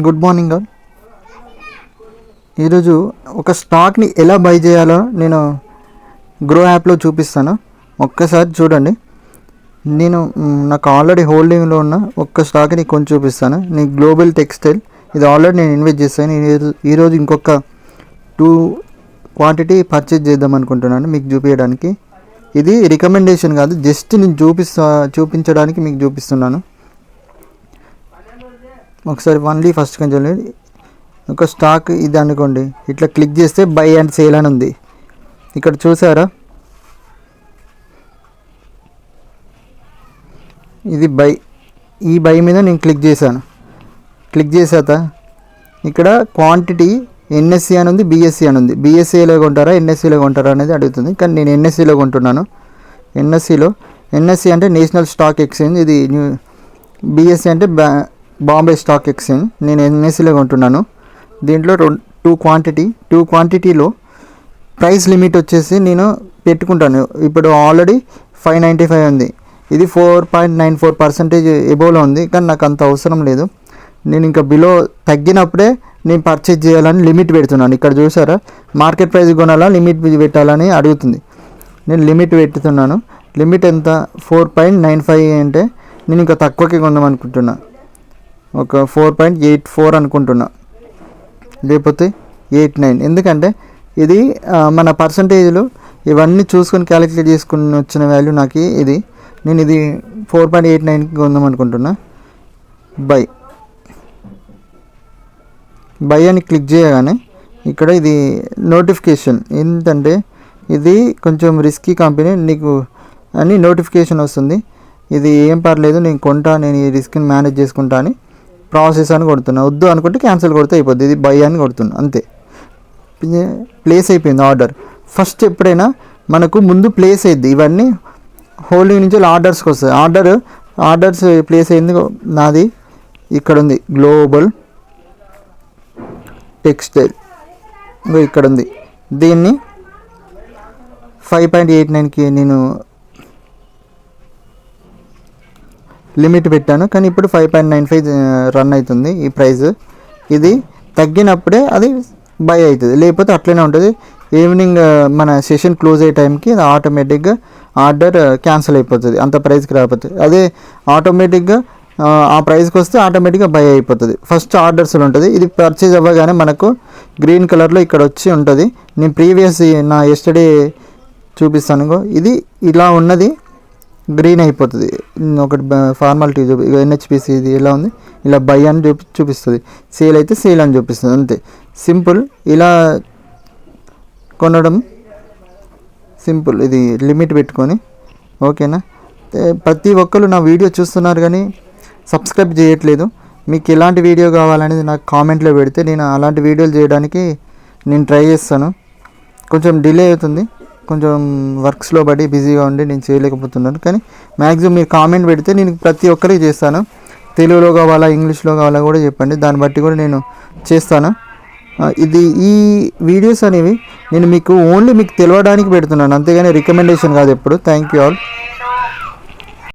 Good morning all. ఈరోజు ఒక స్టాక్ని ఎలా బై చేయాలో నేను గ్రో యాప్లో చూపిస్తాను. ఒక్కసారి చూడండి. నేను నాకు ఆల్రెడీ హోల్డింగ్లో ఉన్న ఒక్క స్టాక్ని కొంచెం చూపిస్తాను. నేను గ్లోబల్ టెక్స్టైల్, ఇది ఆల్రెడీ నేను ఇన్వెస్ట్ చేస్తాను. ఈరోజు ఇంకొక 2 క్వాంటిటీ పర్చేజ్ చేద్దాం అనుకుంటున్నాను మీకు చూపించడానికి. ఇది రికమెండేషన్ కాదు, జస్ట్ నేను చూపించడానికి మీకు చూపిస్తున్నాను. ఒకసారి ఓన్లీ ఫస్ట్ కొంచెం ఒక స్టాక్ ఇది అనుకోండి, ఇట్లా క్లిక్ చేస్తే బై అండ్ సేల్ అని ఉంది. ఇక్కడ చూసారా, ఇది బై. ఈ బై మీద నేను క్లిక్ చేశాను. క్లిక్ చేసాక ఇక్కడ క్వాంటిటీ ఎన్ఎస్సి అని ఉంది, బిఎస్సి అని ఉంది. బిఎస్సిలో కొంటారా ఎన్ఎస్సిలో కొంటారా అనేది అడుగుతుంది, కానీ నేను ఎన్ఎస్సిలో కొంటున్నాను. ఎన్ఎస్సి అంటే నేషనల్ స్టాక్ ఎక్స్చేంజ్, ఇది బిఎస్సి అంటే బాంబే స్టాక్ ఎక్స్చేంజ్. నేను ఎన్ఎస్సిలో కొంటున్నాను. దీంట్లో 2 క్వాంటిటీలో ప్రైస్ లిమిట్ వచ్చేసి నేను పెట్టుకుంటాను. ఇప్పుడు ఆల్రెడీ 595 ఉంది. ఇది 4.94% ఎబోలో ఉంది, కానీ నాకు అంత అవసరం లేదు. నేను ఇంకా బిలో తగ్గినప్పుడే నేను పర్చేజ్ చేయాలని లిమిట్ పెడుతున్నాను. ఇక్కడ చూసారా, మార్కెట్ ప్రైస్ కొనాలా లిమిట్ పెట్టాలని అడుగుతుంది. నేను లిమిట్ పెడుతున్నాను. లిమిట్ ఎంత, 4.95 అంటే నేను ఇంకా తక్కువకి కొందాం అనుకుంటున్నా. ఒక 4.84 అనుకుంటున్నా, లేకపోతే 89. ఎందుకంటే ఇది మన పర్సంటేజ్లో ఇవన్నీ చూసుకొని క్యాలిక్యులేట్ చేసుకుని వచ్చిన వాల్యూ నాకు ఇది. నేను ఇది 4.89కి కొందాం అనుకుంటున్నా. బై అని క్లిక్ చేయగానే ఇక్కడ ఇది నోటిఫికేషన్ ఏంటంటే, ఇది కొంచెం రిస్కీ కంపెనీ నీకు అని నోటిఫికేషన్ వస్తుంది. ఇది ఏం పర్లేదు, నేను కొంటా, నేను ఈ రిస్క్ని మేనేజ్ చేసుకుంటా అని ప్రాసెస్ అని కొడుతున్నా. వద్దు అనుకుంటే క్యాన్సిల్ కొడితే అయిపోద్ది. ఇది బై అని కొడుతున్నా, అంతే. ప్లేస్ అయిపోయింది ఆర్డర్. ఫస్ట్ ఎప్పుడైనా మనకు ముందు ప్లేస్ అయ్యింది, ఇవన్నీ హోల్డింగ్ నుంచి ఆర్డర్స్కి వస్తాయి. ఆర్డర్స్ ప్లేస్ అయింది నాది, ఇక్కడ ఉంది గ్లోబల్ టెక్స్టైల్, ఇక్కడ ఉంది. దీన్ని 5.89కి నేను లిమిట్ పెట్టాను, కానీ ఇప్పుడు 5.95 రన్ అవుతుంది ఈ ప్రైస్. ఇది తగ్గినప్పుడే అది బై అవుతుంది, లేకపోతే అట్లనే ఉంటుంది. ఈవినింగ్ మన సెషన్ క్లోజ్ అయ్యే టైంకి అది ఆటోమేటిక్గా ఆర్డర్ క్యాన్సిల్ అయిపోతుంది, అంత ప్రైస్కి రాకపోతే. అదే ఆటోమేటిక్గా ఆ ప్రైస్కి వస్తే ఆటోమేటిక్గా బై అయిపోతుంది. ఫస్ట్ ఆర్డర్స్లో ఉంటుంది. ఇది పర్చేజ్ అవ్వగానే మనకు గ్రీన్ కలర్లో ఇక్కడ వచ్చి ఉంటుంది. నేను ప్రీవియస్ నా ఎస్టర్డే చూపిస్తాను. ఇది ఇలా ఉన్నది గ్రీన్ అయిపోతుంది. ఒకటి ఫార్మాలిటీ ఎన్హెచ్పిసి ఇది ఎలా ఉంది, ఇలా బై అని చూపిస్తుంది. సేల్ అయితే సేల్ అని చూపిస్తుంది, అంతే. సింపుల్. ఇలా కొనడం సింపుల్. ఇది లిమిట్ పెట్టుకొని, ఓకేనా. ప్రతి ఒక్కరు నా వీడియో చూస్తున్నారు కానీ సబ్స్క్రైబ్ చేయట్లేదు. మీకు ఎలాంటి వీడియో కావాలనేది నాకు కామెంట్లో పెడితే నేను అలాంటి వీడియోలు చేయడానికి నేను ట్రై చేస్తాను. కొంచెం డిలే అవుతుంది, కొంచెం వర్క్స్లో పడి బిజీగా ఉండి నేను చేయలేకపోతున్నాను. కానీ మ్యాక్సిమం మీరు కామెంట్ పెడితే నేను ప్రతి ఒక్కరికి చేస్తాను. తెలుగులో కావాలా ఇంగ్లీష్లో కావాలా కూడా చెప్పండి, దాన్ని బట్టి కూడా నేను చేస్తాను. ఈ వీడియోస్ అనేవి నేను మీకు ఓన్లీ మీకు తెలవడానికి పెడుతున్నాను, అంతేగాని రికమెండేషన్ కాదు ఎప్పుడు. Thank you all.